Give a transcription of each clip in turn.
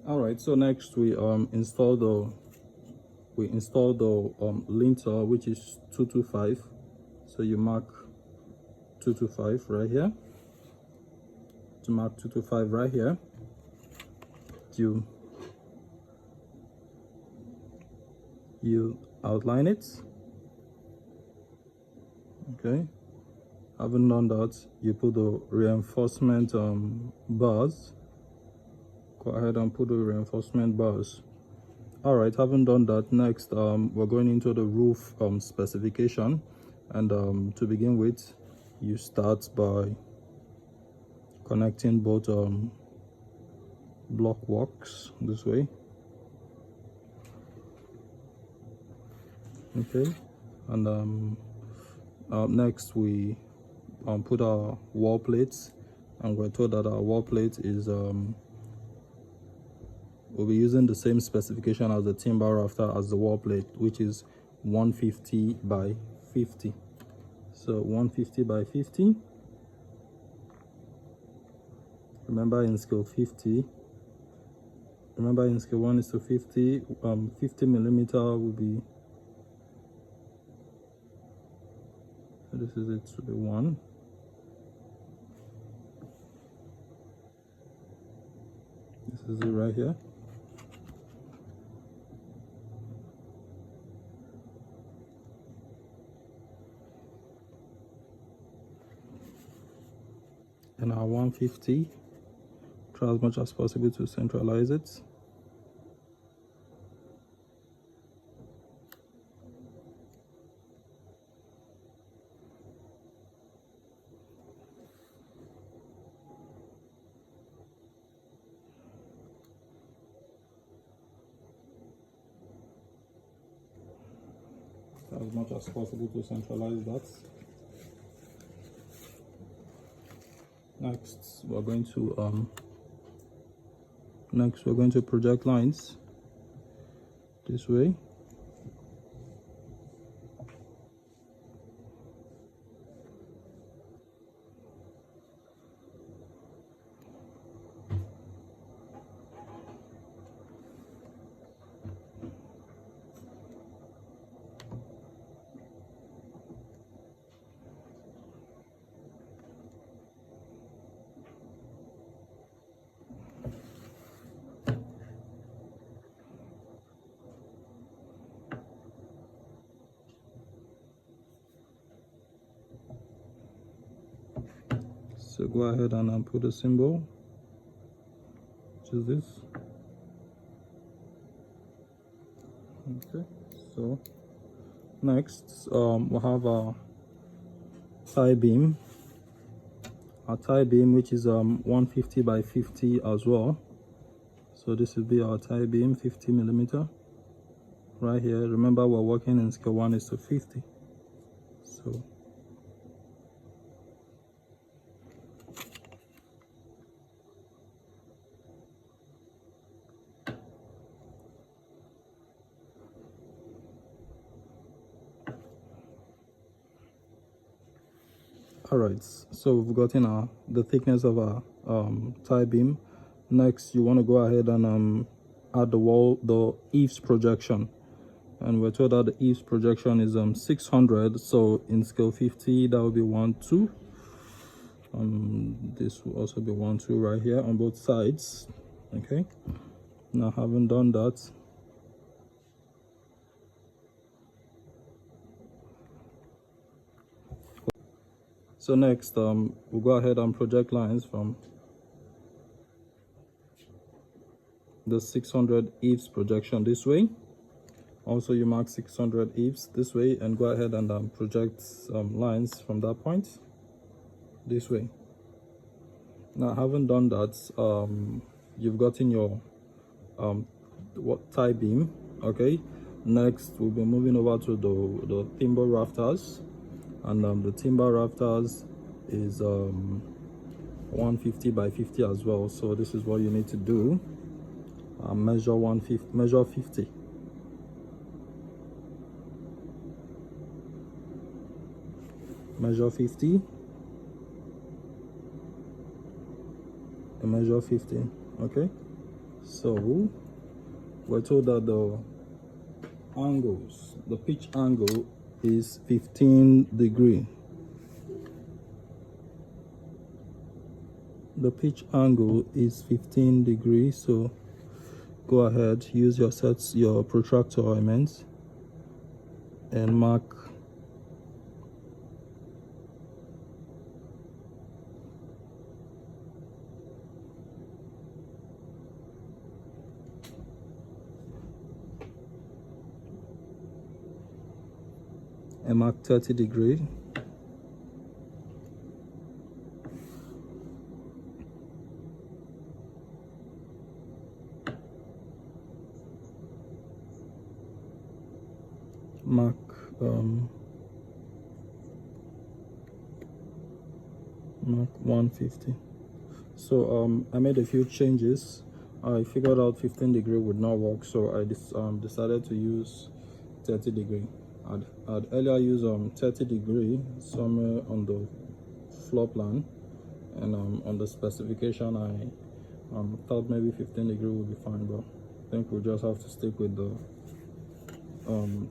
All right, so next we install the lintel, which is 225. So you mark 225 right here. To mark 225 right here, you outline it. Okay, having done that, you put the reinforcement bars. Go ahead and put the reinforcement bars. All right, having done that, next we're going into the roof specification. And to begin with, you start by connecting both block walks this way. Okay, and next we put our wall plates, and we're told that our wall plate is we'll be using the same specification as the timber rafter as the wall plate, which is 150 by 50. So 150 by 50. Remember in scale 50. Remember in scale 1:50, 50 millimeter will be, so this is it, to be 1. This is it right here. And our 150, try as much as possible to centralize it. As much as possible to centralize that. Next we're going to project lines this way. So go ahead and put a symbol, which is this. Okay, so next we'll have our tie beam. Our tie beam, which is 150 by 50 as well. So this will be our tie beam, 50 millimeter right here. Remember, we're working in scale 1:50. So all right, so we've gotten the thickness of our tie beam. Next, you want to go ahead and add the eaves projection, and we're told that the eaves projection is 600. So in scale 50, that will be 1 2. This will also be 1 2 right here on both sides. Okay, now having done that, so next we'll go ahead and project lines from the 600 eaves projection this way. Also, you mark 600 eaves this way, and go ahead and project lines from that point this way. Now, having done that, you've gotten your tie beam. Okay, next we'll be moving over to the timber rafters, and the timber rafters is 150 by 50 as well. So this is what you need to do. Measure 150, measure 50. Measure 50 and measure 50. Okay, So we're told that the pitch angle is 15 degree. The pitch angle is 15 degrees, so go ahead, use your protractor, I meant, and mark and mark 30 degree. Mark mark 150. So I made a few changes. I figured out 15 degree would not work, so I decided to use 30 degree. I'd earlier used 30 degree somewhere on the floor plan, and on the specification I thought maybe 15 degree would be fine, but I think we'll just have to stick with the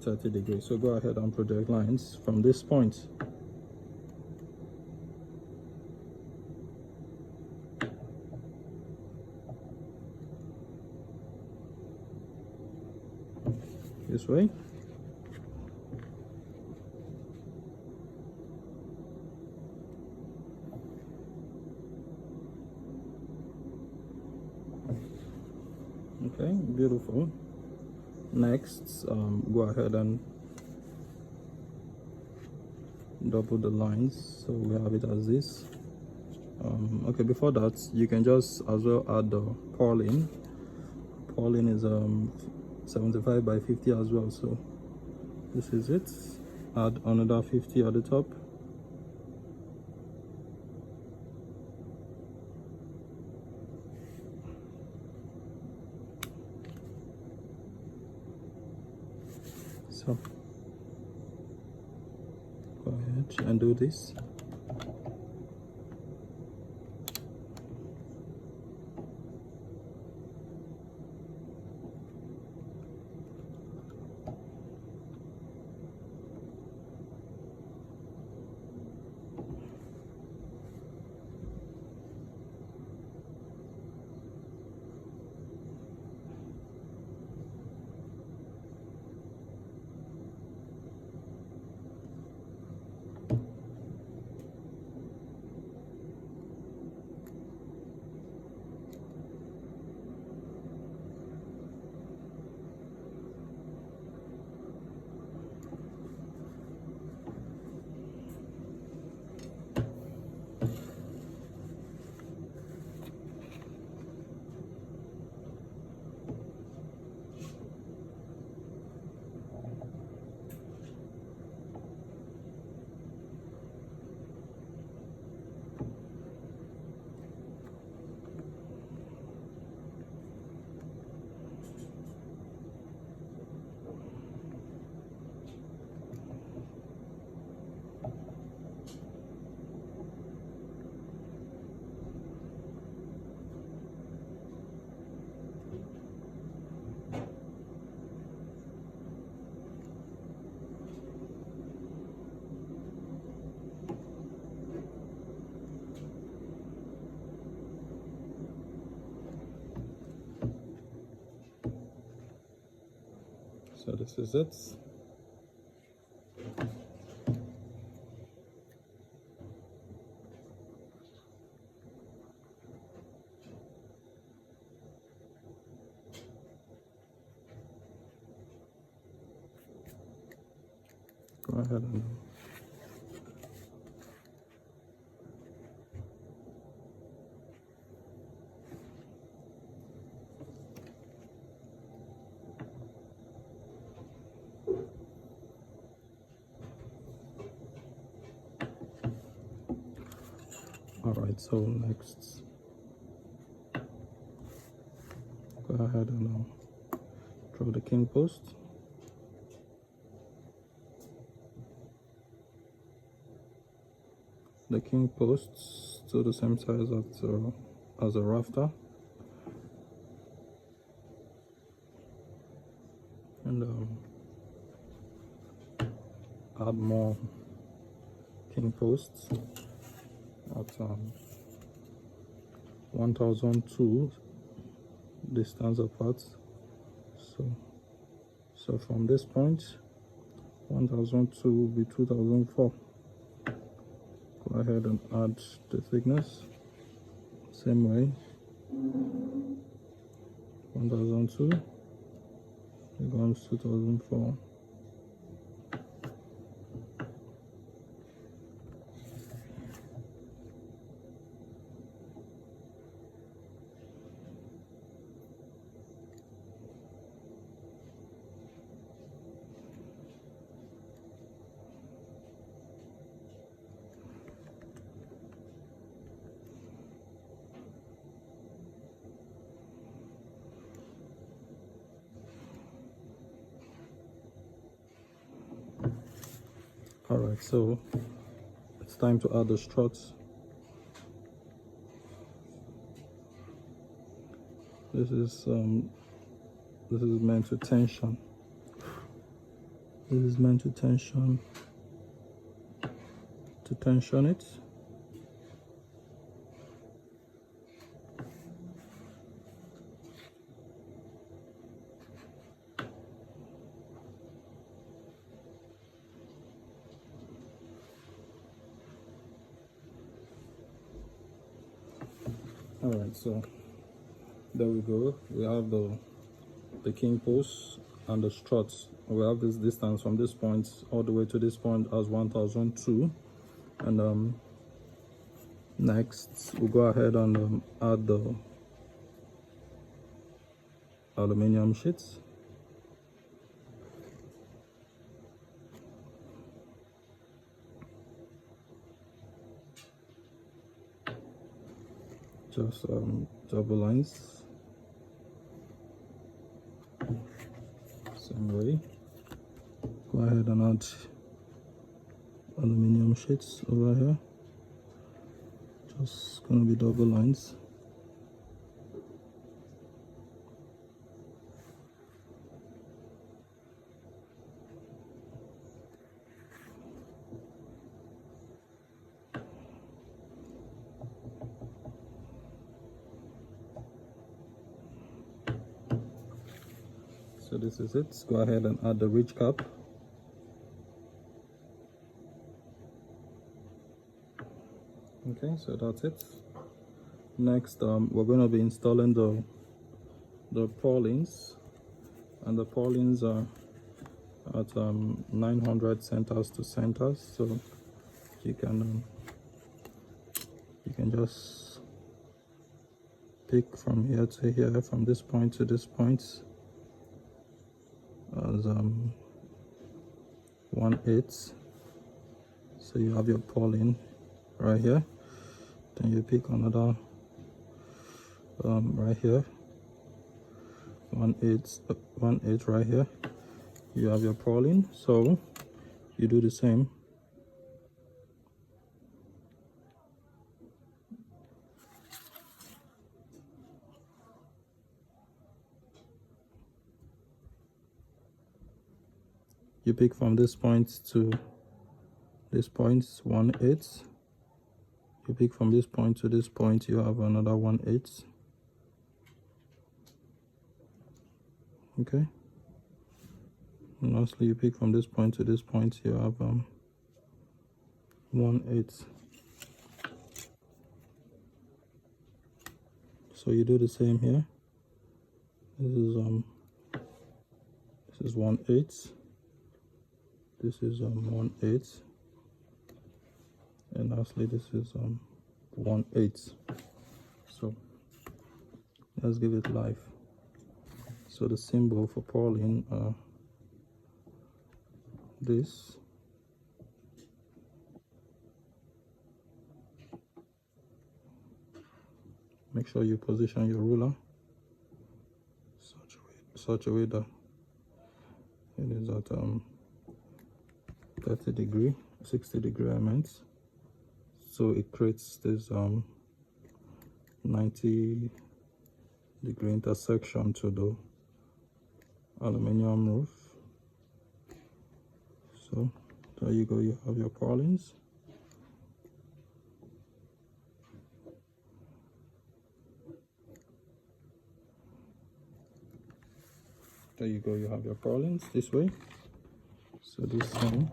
30 degrees. So go ahead and project lines from this point. This way. Okay, beautiful. Next, go ahead and double the lines, so we have it as this. Okay, before that, you can just as well add the purlin. Purlin is 75 by 50 as well, so this is it. Add another 50 at the top. So go ahead and do this. So this is it. Go ahead and all right, so next, go ahead and draw the king post. The king posts to the same size as a rafter. and add more king posts at 1002 distance apart. So from this point, 1002 will be 2004. Go ahead and add the thickness same way. 1002 becomes 2004. All right, so it's time to add the struts. This is meant to tension. This is meant to tension it. All right, so there we go. We have the king post and the struts. We have this distance from this point all the way to this point as 1002, and next we'll go ahead and add the aluminum sheets. Just double lines, same way. Go ahead and add aluminum sheets over here. Just gonna be double lines. So this is it. Go ahead and add the ridge cap. Okay, so that's it. Next, we're going to be installing the purlins, and the purlins are at 900 centers to centers. So you can just pick from here to here, from this point to this point, as 1/8. So you have your purlin right here. Then you pick another right here, 1/8 right here. You have your purlin. So you do the same. You pick from this point to this point, 1/8. You pick from this point to this point, you have another 1/8. Okay. And lastly, you pick from this point to this point, you have 1/8. So you do the same here. This is 1/8. This is 1/8, and lastly this is 1/8. So let's give it life. So the symbol for purlin this. Make sure you position your ruler such a way that it is at 30 degree, 60 degree I meant. So it creates this 90 degree intersection to the aluminium roof. So there you go, you have your purlins. There you go, you have your purlins this way. So this thing,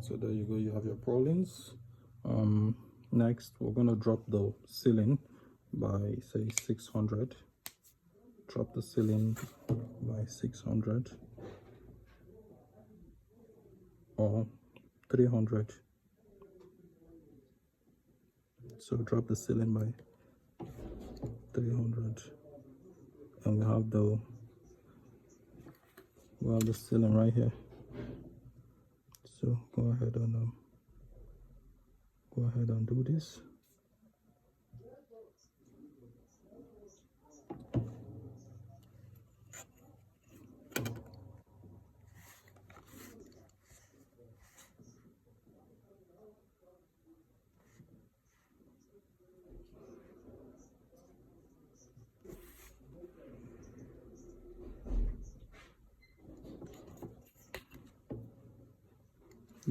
so there you go, you have your purlins. Next we're gonna drop the ceiling by say 600. Drop the ceiling by 600 or 300. So drop the ceiling by 300, and we have the ceiling right here. So go ahead and do this.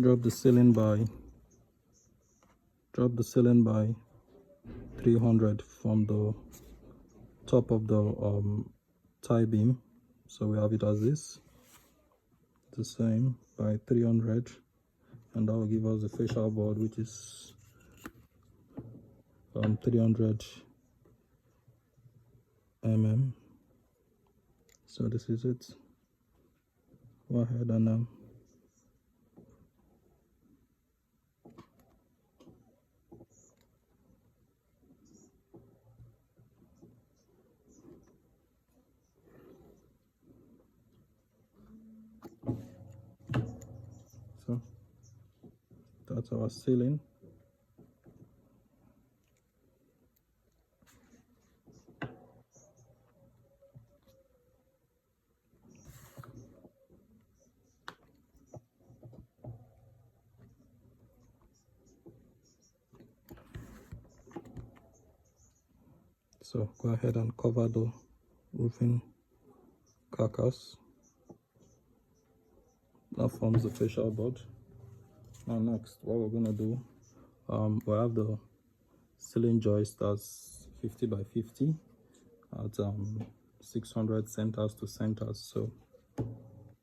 Drop the ceiling by 300 from the top of the tie beam. So we have it as this, the same, by 300, and that will give us the facial board, which is 300 mm. So this is it. Go ahead and so that's our ceiling. So go ahead and cover the roofing carcass. That forms the facial board. Now next, what we're gonna do, we have the ceiling joist that's 50 by 50 at 600 centers to centers. So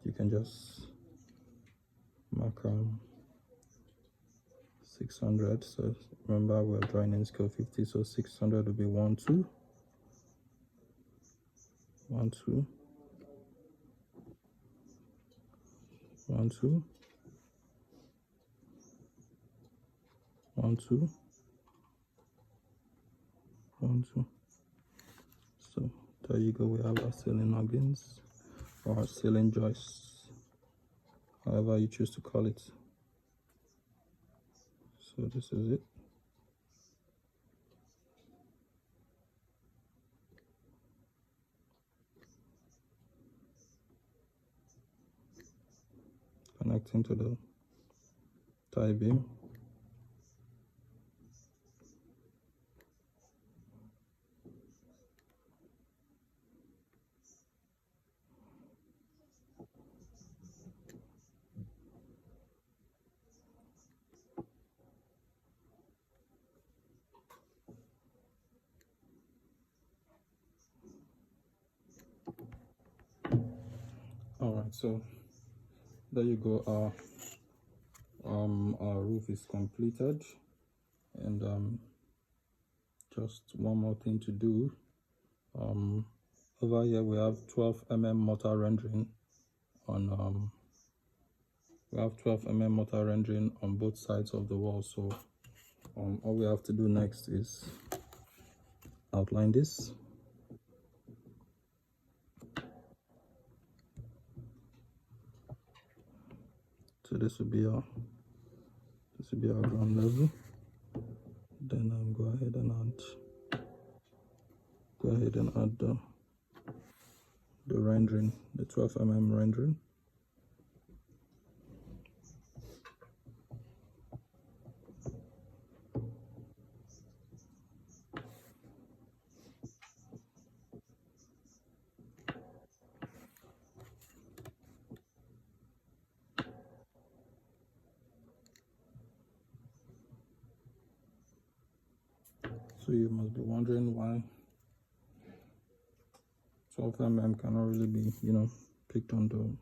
you can just mark 600. So remember, we're drawing in scale 50, so 600 will be 1 2 1 2 1 2 1 2 1 2. So there you go, we have our ceiling noggins or ceiling joists, however you choose to call it. So this is it. Connecting to the tie beam. All right, so there you go, our roof is completed, and just one more thing to do. Over here we have 12 mortar rendering on we have 12 mortar rendering on both sides of the wall. So all we have to do next is outline this. So this will be our ground level. Then go ahead and add the rendering, the 12 rendering. So you must be wondering why 12 cannot really be, picked on the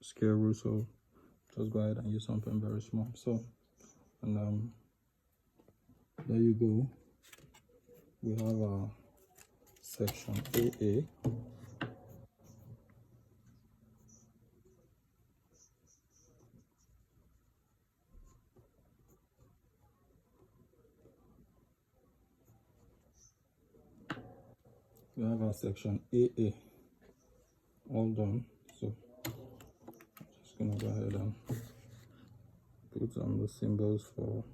scale rule. So just go ahead and use something very small. So, and there you go. We have our section AA. We have our section AA all done. So I'm just gonna go ahead and put on the symbols for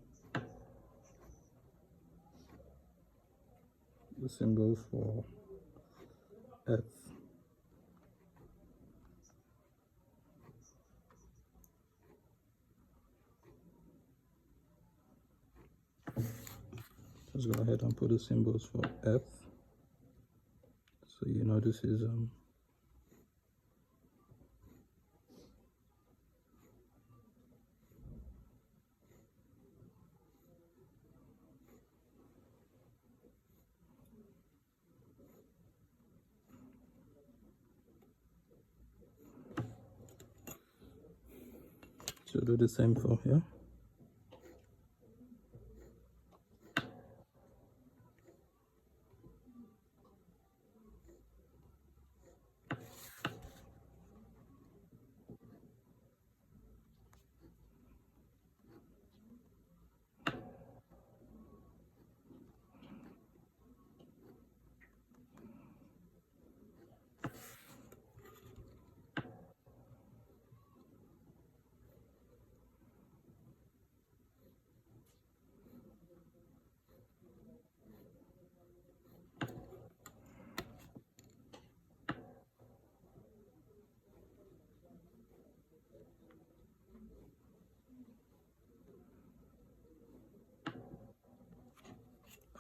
F. Just go ahead and put the symbols for F. So this is so do the same for here.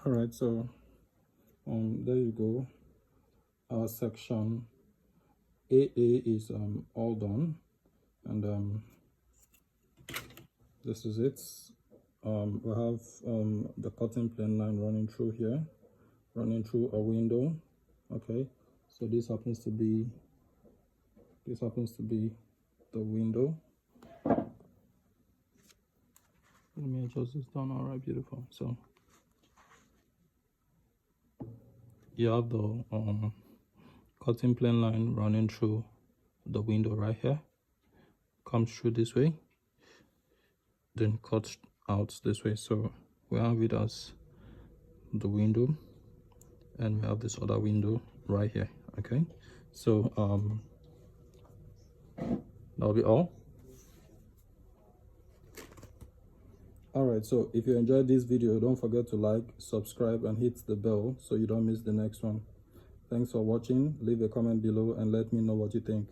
All right, so there you go. Our section AA is all done, and this is it. We have the cutting plane line running through here, running through a window. Okay, so this happens to be the window. Let me adjust this down. All right, beautiful. So you have the cutting plane line running through the window right here, comes through this way, then cuts out this way. So we have it as the window, and we have this other window right here. Okay, so that'll be all. All right, so if you enjoyed this video, don't forget to like, subscribe, and hit the bell so you don't miss the next one. Thanks for watching. Leave a comment below and let me know what you think.